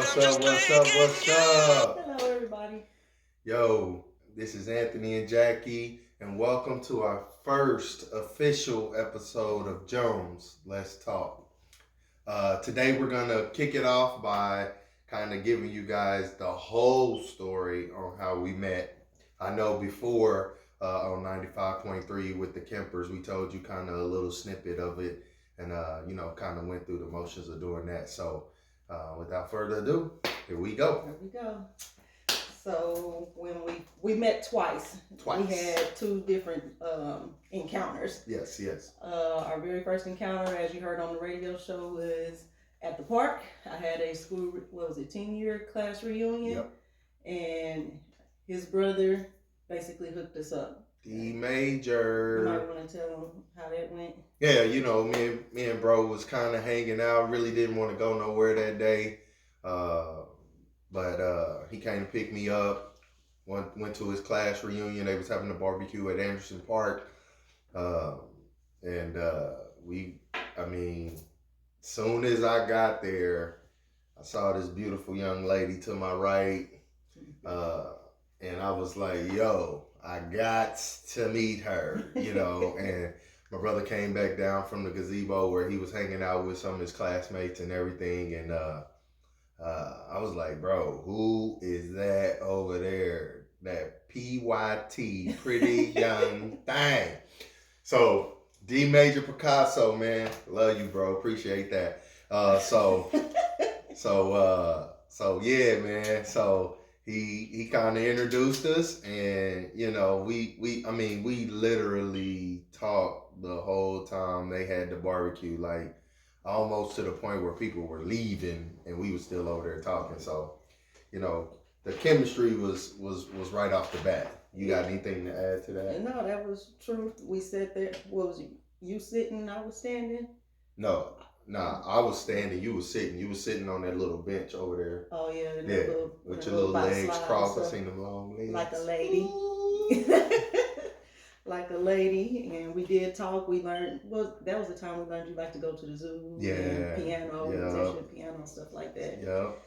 What's up? What's up? What's up? Hello, everybody. Yo, this is Anthony and Jackie, and welcome to our first official episode of Jones Let's Talk. Today, we're going to kick it off by kind of giving you guys the whole story on how we met. I know before on 95.3 with the Kempers, we told you kind of a little snippet of it and, kind of went through the motions of doing that. So, without further ado, here we go. Here we go. So when we met twice. We had two different encounters. Yes. Our very first encounter, as you heard on the radio show, was at the park. I had a school, 10-year class reunion. Yep. And his brother basically hooked us up. D Major. You might want to tell him how that went. Yeah, me and bro was kind of hanging out. Really didn't want to go nowhere that day. But he came to pick me up. Went to his class reunion. They was having a barbecue at Anderson Park. Soon as I got there, I saw this beautiful young lady to my right. And I was like, yo, I got to meet her, and my brother came back down from the gazebo where he was hanging out with some of his classmates and everything. And I was like, bro, who is that over there? That PYT, pretty young thing. So D Major Picasso, man, love you, bro. Appreciate that. So yeah, man. So he kind of introduced us, and we literally talked the whole time they had the barbecue, like almost to the point where people were leaving and we were still over there talking. So, the chemistry was right off the bat. You got anything to add to that? No, that was true. We sat there. What was you sitting? I was standing. No. Nah, I was standing. You was sitting. You was sitting on that little bench over there. Oh yeah, with your little legs crossed. I seen them long legs. Like a lady. Like a lady, and we did talk. We learned. Well, that was the time we learned you like to go to the zoo. Yeah. And piano, piano, stuff like that. Yep.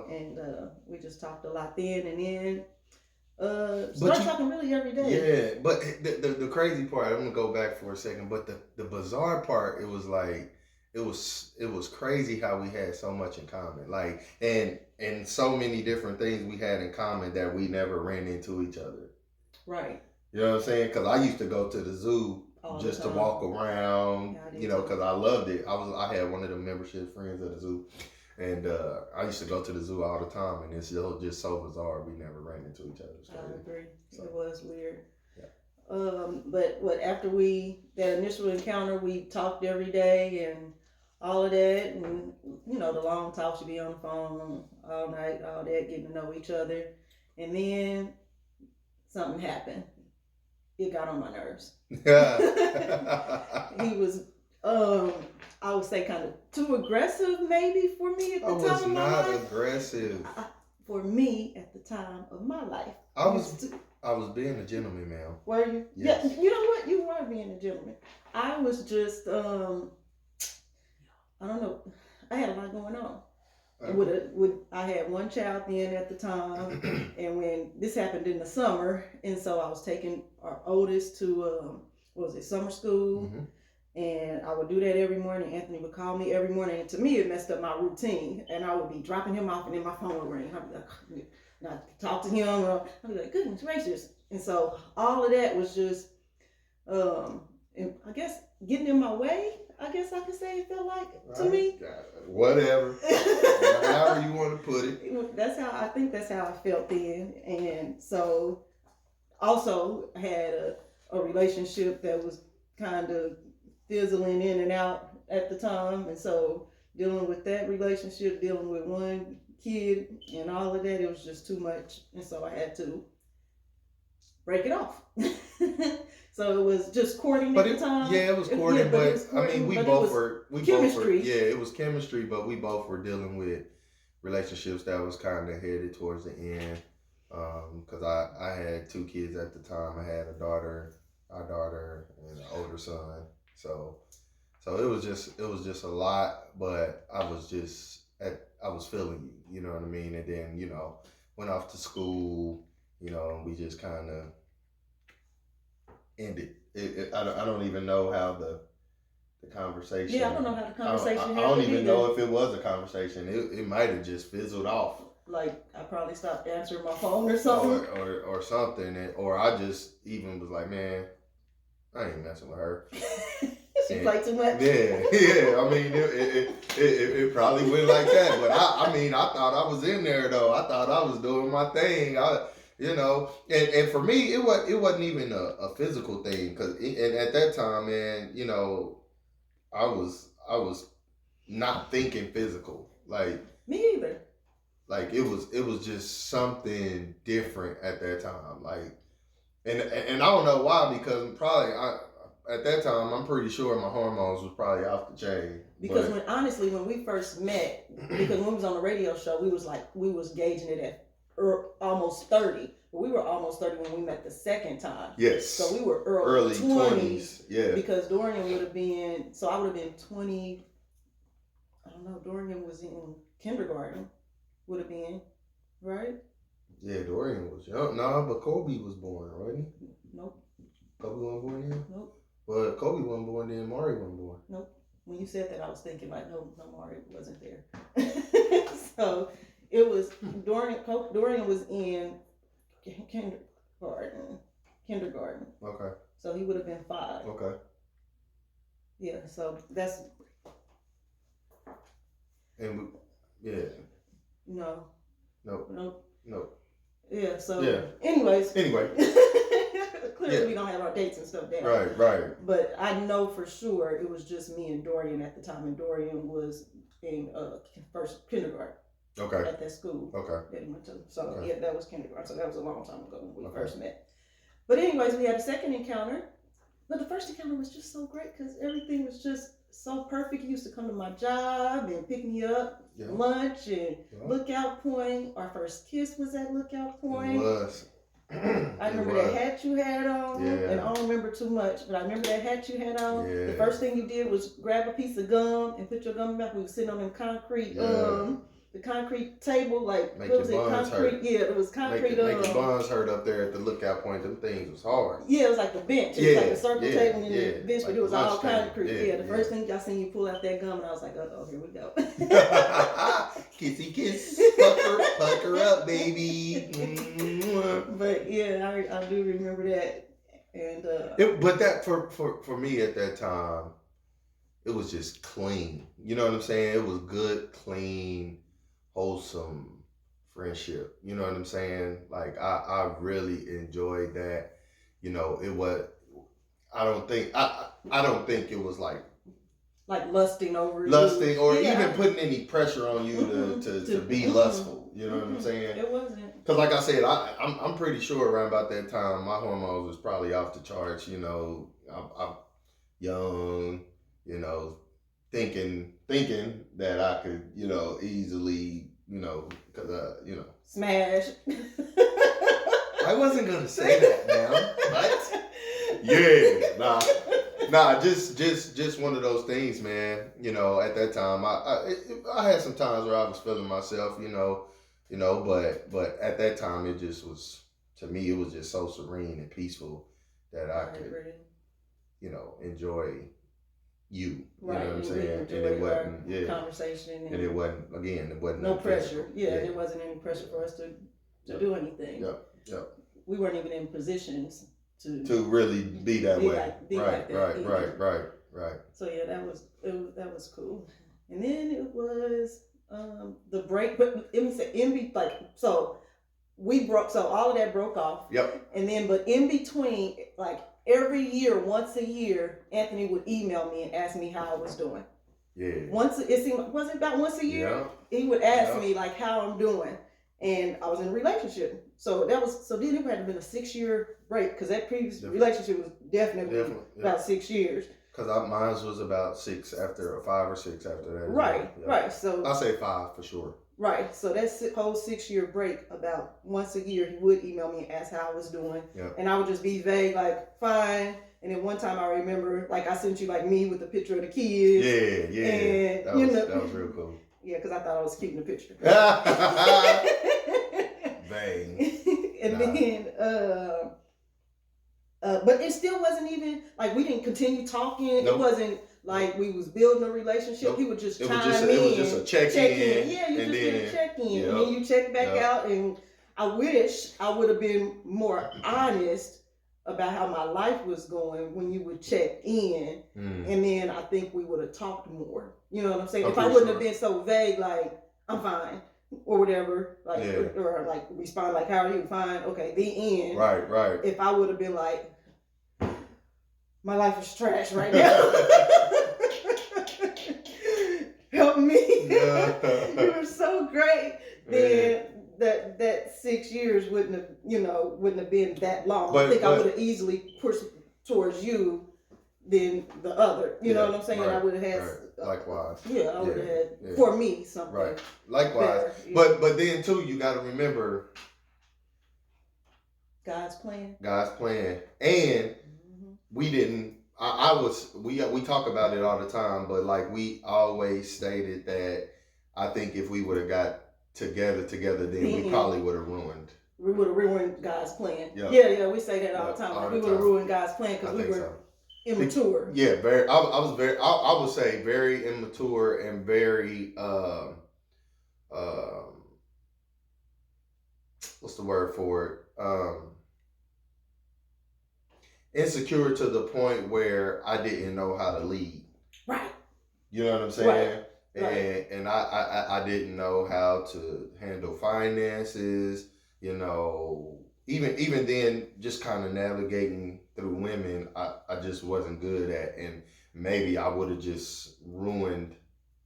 And we just talked a lot then, and then started talking really every day. Yeah, but the crazy part, I'm gonna go back for a second, but the bizarre part, it was like. It was crazy how we had so much in common, like and so many different things we had in common that we never ran into each other. Right. You know what I'm saying? Because I used to go to the zoo just to walk around, because I loved it. I had one of the membership friends at the zoo, and I used to go to the zoo all the time, and it's still just so bizarre we never ran into each other. I agree. So. It was weird. Yeah. But after that initial encounter, we talked every day and all of that, and the long talks, you be on the phone all night, all that, getting to know each other, and then something happened. It got on my nerves. He was, I would say, kind of too aggressive, maybe for me at the time of my life. I was not aggressive. For me at the time of my life, I was being a gentleman, ma'am. Were you? Yes. Yeah. You know what? You were being a gentleman. I was just, I don't know. I had a lot going on. I had one child then at the time, and when this happened in the summer, and so I was taking our oldest to summer school, and I would do that every morning. Anthony would call me every morning, and to me it messed up my routine, and I would be dropping him off, and then my phone would ring. I'd be like, and I'd talk to him, and I'd be like, goodness gracious, and so all of that was just, and I guess getting in my way. I guess I could say it felt like to me. Whatever. However you want to put it. That's how I felt then. And so also had a relationship that was kind of fizzling in and out at the time. And so dealing with that relationship, dealing with one kid and all of that, it was just too much. And so I had to break it off. So it was just courting at the time. Yeah, it was courting, we both were chemistry. It was chemistry, but we both were dealing with relationships that was kind of headed towards the end. Because I had two kids at the time. I had our daughter, and an older son. So it was just a lot. But I was just I was feeling you. You know what I mean? And then, you know, went off to school. You know, and we just kind of ended. I don't even know how the conversation. Yeah, I don't know how the conversation I don't happened even either. know if it was a conversation. It might have just fizzled off. Like, I probably stopped answering my phone or something. Or something. Or I just even was like, man, I ain't messing with her. She played too much. Yeah. I mean, it probably went like that. But I mean, I thought I was in there though. I thought I was doing my thing. You know, and for me, it wasn't even a physical thing, because and at that time, man, you know, I was not thinking physical, like me either. Like it was just something different at that time, like, and I don't know why, because probably at that time I'm pretty sure my hormones was probably off the chain. Because when we first met, because when we was on the radio show, we was gauging it at almost 30. But we were almost 30 when we met the second time. Yes. So we were early 20s. Yeah. Because Dorian would have been, so I would have been 20. I don't know. Dorian was in kindergarten. Would have been, right? Yeah, Dorian was young. No, but Kobe was born, wasn't he? Nope. Kobe wasn't born then? Nope. Well, Kobe wasn't born then, Maury wasn't born. Nope. When you said that, I was thinking like, no, Maury wasn't there. So it was Dorian was in kindergarten. Okay. So he would have been 5. Okay. Yeah. So that's. And yeah. No. Nope. Yeah. So. Yeah. Anyway. Clearly, yeah. we don't have our dates and stuff down. Right. But I know for sure it was just me and Dorian at the time, and Dorian was in first kindergarten. Okay. At that school. Okay. That he went to. So okay. Yeah, that was kindergarten. So that was a long time ago when we first met. But anyways, we had a second encounter. But the first encounter was just so great because everything was just so perfect. He used to come to my job and pick me up, lunch, and Lookout Point. Our first kiss was at Lookout Point. It was. I remember that hat you had on, and I don't remember too much, but I remember that hat you had on. Yeah. The first thing you did was grab a piece of gum and put your gum back. We were sitting on them concrete, the concrete table, like make what was it? Concrete. Hurt. Yeah, it was concrete. Make your buns hurt up there at the Lookout Point. Them things was hard. Yeah, it was like the bench. It was like a circle table and the bench, but it was all concrete. Yeah, the first thing I seen you pull out that gum, and I was like, oh, here we go. Kissy kiss, pucker up, baby. But yeah, I do remember that, and but that for me at that time, it was just clean. You know what I'm saying? It was good, clean, wholesome friendship. You know what I'm saying? Like I really enjoyed that. You know, it was. I don't think it was like lusting over you. Or even putting any pressure on you to be lustful. You know what I'm saying? It wasn't. Because like I said, I'm pretty sure around about that time my hormones was probably off the charts. You know, I'm young. You know, thinking that I could, you know, easily, you know, because smash. I wasn't gonna say that now, but yeah, nah, just one of those things, man. You know, at that time, I had some times where I was feeling myself, you know, but at that time, it just was, to me, it was just so serene and peaceful that I could, you know, enjoy you. Right. You know what I'm saying? And it wasn't, conversation. And it wasn't no pressure. Yeah, there wasn't any pressure for us to do anything. Yep. We weren't even in positions to really be that way. Right. So yeah, that was cool. And then it was the break, but it was all of that broke off. Yep. And then, but in between, like every year, once a year, Anthony would email me and ask me how I was doing. Yeah. Was it about once a year? Yeah. He would ask me like how I'm doing, and I was in a relationship. So then it had been a 6-year break because that previous relationship was definitely about 6 years. Because mine was about 6 after, or 5 or 6 after that. Right. So I'll say 5 for sure. Right. So that whole 6-year break, about once a year, he would email me and ask how I was doing. Yep. And I would just be vague, like, fine. And then one time I remember, like, I sent you, like, me with a picture of the kids. Yeah. And, that was real cool. Yeah, because I thought I was keeping the picture. Bang. And then, but it still wasn't even like we didn't continue talking. Nope. It wasn't like we was building a relationship. He would just chime in. It was just a check-in. Yeah, you just did a check-in. Yep. And then you check back out. And I wish I would have been more honest about how my life was going when you would check in. And then I think we would have talked more. You know what I'm saying? If I wouldn't have been so vague, like, I'm fine, or whatever, like, or like respond like, how are you? Fine, okay, the end. Right. If I would have been like, my life is trash right now. Help me. You were so great. Then that 6 years wouldn't have been that long. I think I would have easily pushed towards you than the other. You know what I'm saying? Right, I would have had likewise. Yeah, I would have had for me something. Right. Likewise. Better, But then too, you gotta remember God's plan. And we didn't we talk about it all the time, but like we always stated that I think if we would have got together, then we probably would have ruined. We would have ruined God's plan. Yeah. Yeah, we say that all the time. Like we would have ruined God's plan because we were immature. Yeah, very. I would say very immature and very what's the word for it? Insecure to the point where I didn't know how to lead. Right. You know what I'm saying? Right. And I didn't know how to handle finances, you know, even then just kind of navigating through women, I just wasn't good at, and maybe I would have just ruined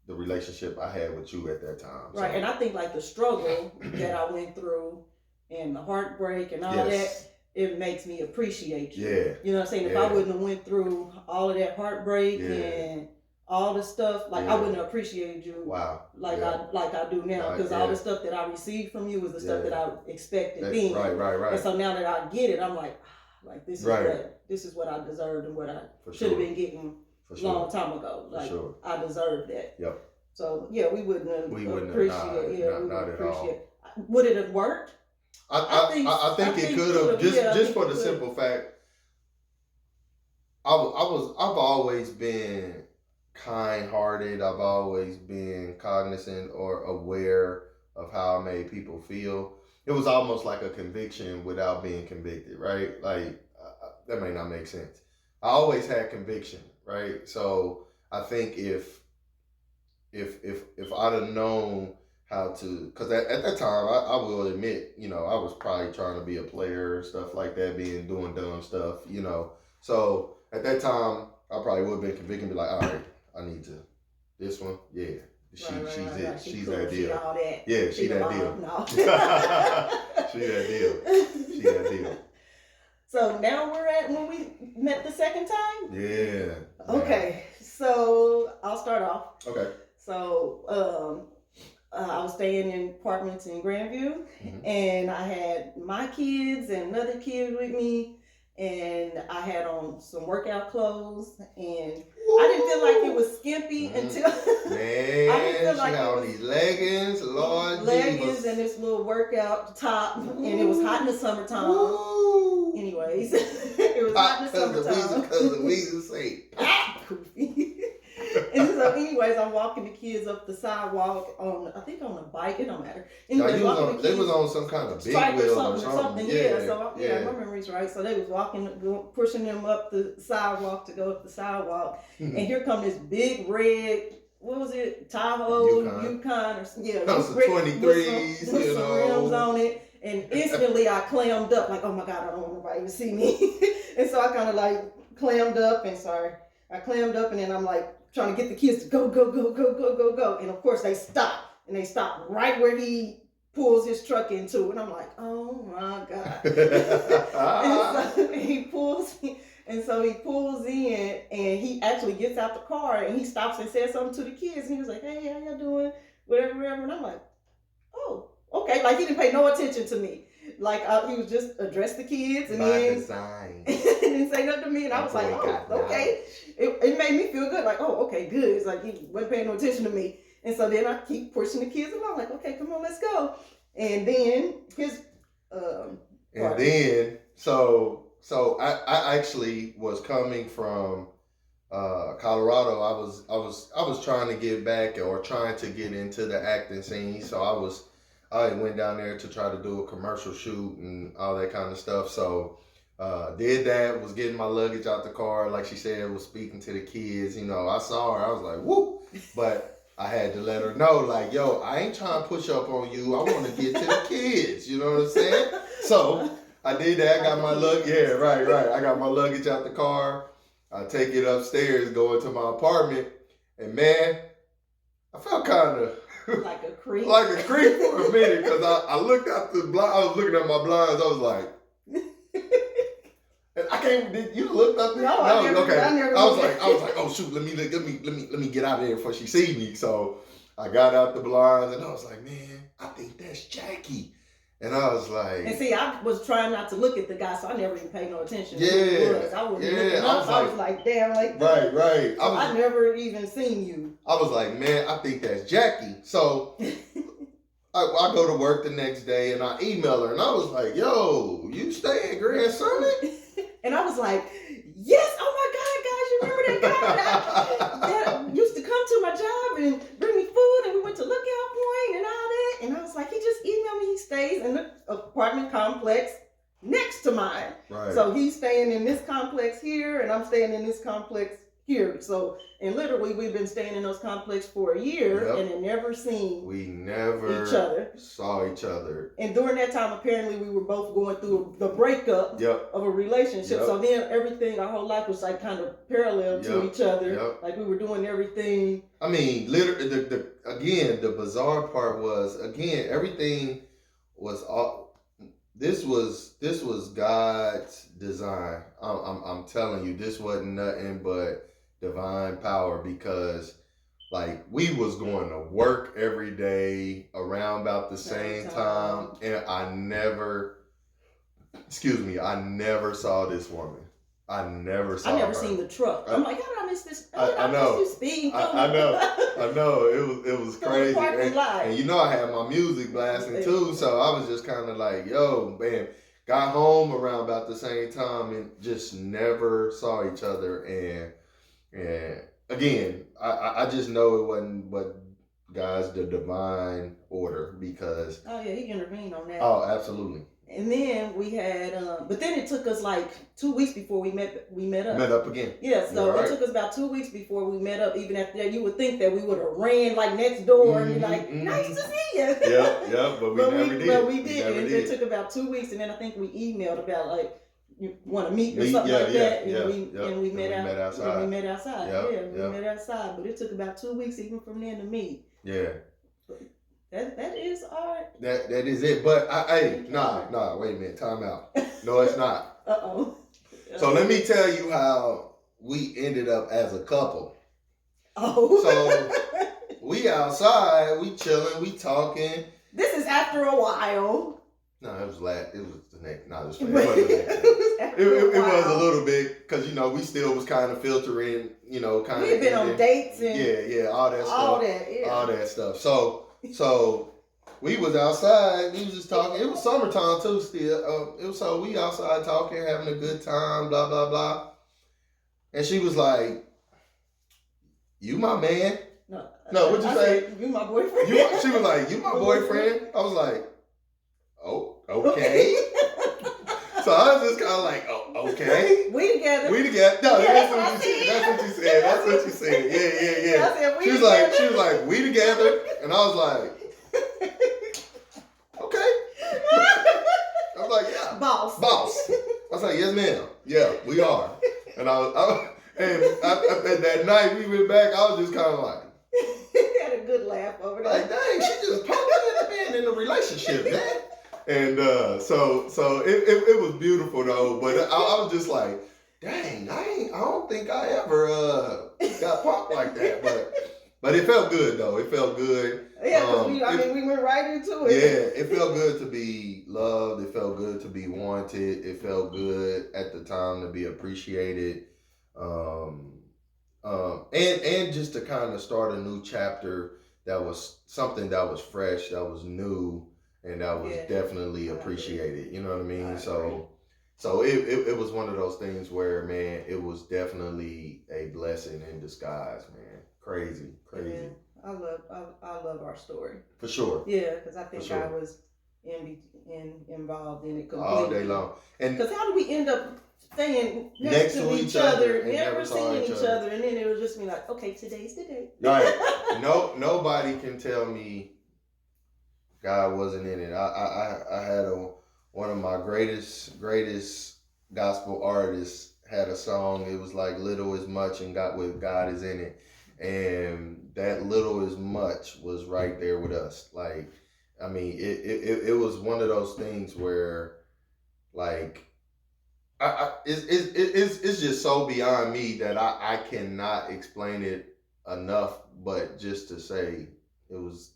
the relationship I had with you at that time. Right. So. And I think like the struggle that I went through and the heartbreak and all that, it makes me appreciate you. Yeah. You know what I'm saying? If I wouldn't have went through all of that heartbreak and all the stuff, like I wouldn't have appreciated you like I do now, because all the stuff that I received from you was the stuff that I expected then. Right. And so now that I get it, I'm like this is what I deserved and what I should have been getting a long time ago. Like I deserved that. Yep. So yeah, we wouldn't have appreciated. Not at all. Would it have worked? I think it could have, just for the simple fact, I've always been kind-hearted. I've always been cognizant or aware of how I made people feel. It was almost like a conviction without being convicted, right? Like that may not make sense. I always had conviction, right? So I think if I'd have known how to, because at that time I will admit, you know, I was probably trying to be a player, stuff like that, doing dumb stuff, you know. So at that time I probably would have been convicted and be like, all right, I need to, this one, she's it. She's that deal. Yeah, she that deal. No. She that deal. So now we're at when we met the second time? Yeah. Okay. So I'll start off. Okay. So I was staying in apartments in Grandview, and I had my kids and another kid with me, and I had on some workout clothes, and I didn't feel like it was skimpy until man, I didn't feel like she had on these leggings, leggings and this little workout top, and it was hot in the summertime. Woo. Anyways, it was hot in the summertime. Because the Weezer say, And so, anyways, I'm walking the kids up the sidewalk on a bike. It don't matter. Anyways, they was on some kind of big wheel or something. Yeah. So my memory's right. So they was pushing them up the sidewalk to go up the sidewalk, and here come this big red. What was it? Tahoe, Yukon, or some 23s, with some rims on it. And instantly I clammed up, like, oh my God, I don't want nobody to see me. And so I kind of like clammed up, I clammed up, and then I'm like trying to get the kids to go. And of course they stop, and they stop right where he pulls his truck into. And I'm like, oh my God. And so he pulls in, and he actually gets out the car, and he stops and says something to the kids. And he was like, hey, how y'all doing? Whatever. And I'm like, oh, okay. Like he didn't pay no attention to me. Like he was just address the kids and then didn't say nothing to me. And I was like, oh, okay. It made me feel good. Like, oh, okay, good. It's like he wasn't paying no attention to me. And so then I keep pushing the kids along, like, okay, come on, let's go. And then his and then so I actually was coming from Colorado. I was trying to get back or trying to get into the acting scene. So I went down there to try to do a commercial shoot and all that kind of stuff. So did that, was getting my luggage out the car, like she said, was speaking to the kids. You know, I saw her, I was like, whoop. But I had to let her know, like, yo, I ain't trying to push up on you. I want to get to the kids. You know what I'm saying? So I did that. I got my luggage. Yeah, right. I got my luggage out the car. I take it upstairs, go into my apartment, and man, I felt kind of like a creep. Like a creep for a minute, because I looked out the blind. I was looking at my blinds. I was like, and I can't. Did you looked up there? No, I never. Okay. I was like, oh shoot, let me get out of there before she see me. So I got out the blinds, and I was like, man, I think that's Jackie. And I was like, and see, I was trying not to look at the guy, so I never even paid no attention. Yeah, I wasn't looking up. I was like, damn, like right. So I never even seen you. I was like, man, I think that's Jackie. So I go to work the next day and I email her and I was like, yo, you stay in Grand Summit? And I was like, yes, oh my God, guys, you remember that guy that used to come to my job and bring me food and we went to Lookout Point and all that. And I was like, he just emailed me, he stays in the apartment complex next to mine. Right. So he's staying in this complex here and I'm staying in this complex here. So, and literally we've been staying in those complexes for a year and had never seen each other. Saw each other. And during that time, apparently we were both going through the breakup of a relationship. So then everything, our whole life was like kind of parallel to each other. Like we were doing everything. I mean, literally, the bizarre part was, again, everything was all, this was God's design. I'm telling you, this wasn't nothing but divine power, because like we was going to work every day around about the same time, and I never saw this woman. I never her. Seen the truck. I'm like, how did I miss this? I know. Miss you speeding I know. It was crazy. And you know, I had my music blasting too, so I was just kind of like, yo, man. Got home around about the same time and just never saw each other. And again, I just know it wasn't but God's the divine order, because he intervened on that. Oh, absolutely. And then we had, but then it took us like 2 weeks before we met up. Met up again. Yeah, so it took us about 2 weeks before we met up. Even after that, you would think that we would have ran like next door and be like, nice to see you. Yeah, but we never did. But we did. It took about 2 weeks, and then I think we emailed about like, you want to meet or something like that. And we met outside. We met outside. We met outside. But it took about 2 weeks even from then to meet. Yeah. That is our. That is it. But nah. Wait a minute. Time out. No, it's not. So let me tell you how we ended up as a couple. So we outside, we chilling, we talking. This is after a while. No, it was the next. No, it was it was a little bit, because you know we still was kind of filtering. You know, kind of. We had been on dates and all that stuff. So we was outside. We was just talking. It was summertime too. Still, so we outside talking, having a good time. Blah blah blah. And she was like, "You my man." No, what'd you say? You my boyfriend. She was like, "You my boyfriend." I was like, "Oh, okay." So I was just kind of like, "Oh, okay." We together. No, that's what you said. That's what you said. Yeah. She was like, "We together," and I was like, "Okay." I was like, "Yeah, boss." I was like, "Yes, ma'am. Yeah, we are." And after that night we went back, I was just kind of like, had a good laugh over that. Like, dang, she just pumped it being in a relationship, man. And so it was beautiful though, but I was just like, dang, I don't think I ever got pumped like that, but it felt good though. It felt good. Yeah, because we went right into it. Yeah, it felt good to be loved. It felt good to be wanted. It felt good at the time to be appreciated. And just to kind of start a new chapter something that was fresh, that was new, and that was Yeah. definitely appreciated. You know what I mean? I agree. So it was one of those things where, man, it was definitely a blessing in disguise, man. Crazy. Yeah. I love our story. For sure. Yeah, because I think For sure. I was involved in it completely. All day long. And because how do we end up staying next to each other, never seeing each other, and then it was just me like, okay, today's the day. Right. Nobody can tell me God wasn't in it. I had one of my greatest gospel artists had a song. It was like little is much and God is in it. And that little is much was right there with us. Like, I mean, it was one of those things where, like, it's just so beyond me that I cannot explain it enough. But just to say, it was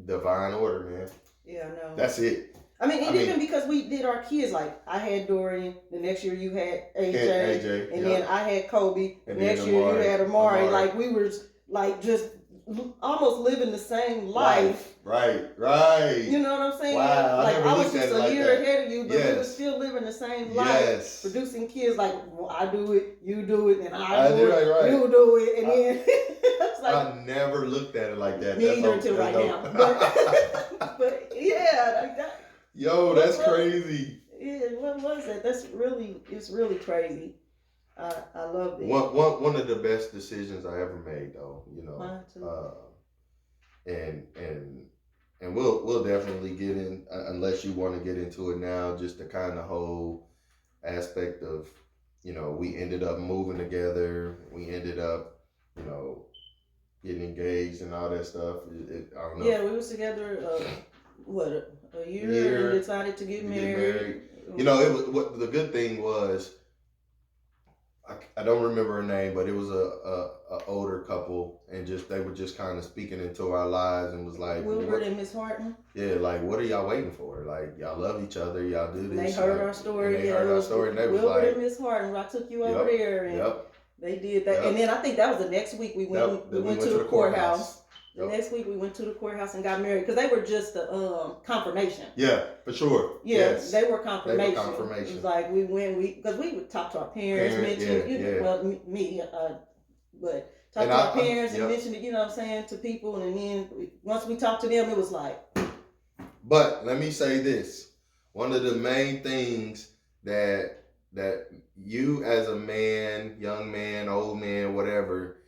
divine order, man. Yeah, I know. That's it. I mean, even because we did our kids, like I had Dorian, the next year you had AJ, and then I had Kobe, and next year you had Amari. Like we were like just almost living the same life. Right. You know what I'm saying? Wow, like I was just a year ahead of you, but we were still living the same life, producing kids. Like I do it, you do it, and I do it, right. You do it, and then it's like I never looked at it like that. Neither until right now, but yeah, like that. Yo, that's crazy. Yeah, what was it? It's really crazy. I love it. One of the best decisions I ever made, though. You know, mine too. And we'll definitely get in, unless you want to get into it now, just the kind of whole aspect of, you know, we ended up moving together. We ended up, you know, getting engaged and all that stuff. I don't know. Yeah, we was together. A year and decided to get married. You know, it was what the good thing was. I don't remember her name, but it was a older couple, and they were just kind of speaking into our lives and was like, Wilbert and Miss Harton. Yeah, like, what are y'all waiting for? Like, y'all love each other, y'all do this. And they heard our story. And they heard our story, and they was Wilbert like, and Miss Harton. I took you over there, and they did that. And then I think that was the next week we went to the courthouse. The next week we went to the courthouse and got married because they were just the confirmation. Yeah, for sure. Yeah, yes. They were confirmation. It was like because we would talk to our parents, but talk to our parents and mention it, you know what I'm saying, to people, and then once we talked to them, it was like. But let me say this: one of the main things that you as a man, young man, old man, whatever.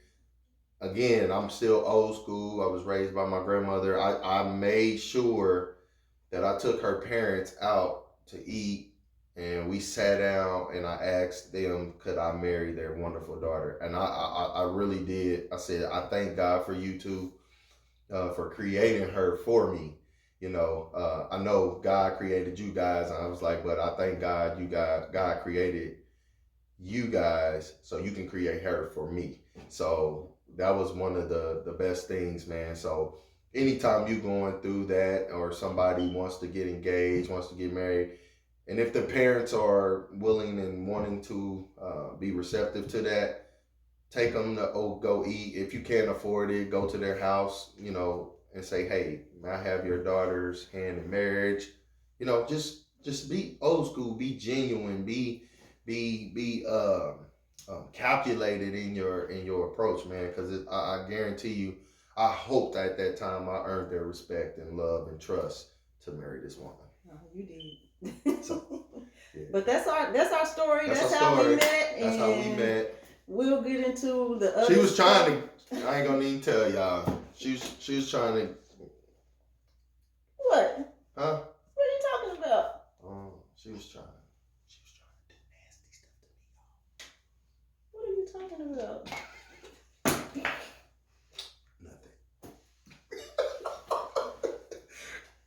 Again, I'm still old school. I was raised by my grandmother. I made sure that I took her parents out to eat, and we sat down and I asked them, could I marry their wonderful daughter? And I really did. I said, I thank God for you two, for creating her for me. You know, I know God created you guys, and I was like, but I thank God God created you guys so you can create her for me. So that was one of the best things, man. So anytime you going through that, or somebody wants to get engaged, wants to get married, and if the parents are willing and wanting to be receptive to that, take them to go eat. If you can't afford it, go to their house, you know, and say, hey, may I have your daughter's hand in marriage? You know, just be old school, be genuine, be calculated in your approach, man, because I guarantee you, I hope that at that time I earned their respect and love and trust to marry this woman. Oh, you did. So, yeah. But that's our story. That's how we met. That's how we met. We'll get into the other. She was trying to. I ain't gonna even tell y'all. She was trying to. What? Huh? What are you talking about? She was trying. Talking about nothing.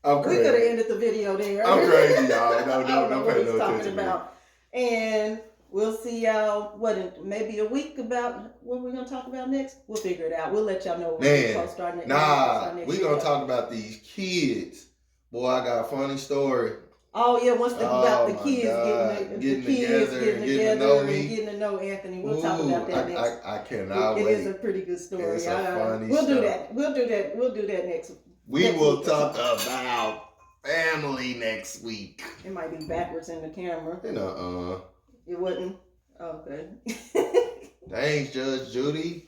I'm crazy. We could have ended the video there. I'm crazy, y'all. No, I don't know what he's no talking about. And we'll see y'all in maybe a week about what we're gonna talk about next. We'll figure it out. We'll let y'all know when we post our next. We're gonna talk about these kids. Boy, I got a funny story. Oh yeah, once about the my kids God. getting Together and getting to know me. and getting to know Anthony. We'll talk about that next. I cannot It wait. is a pretty good story. It's a funny we'll do story. that. We'll do that next. We next will week. talk about family next week. It might be backwards in the camera. You know, It wouldn't. Okay. Thanks, Judge Judy.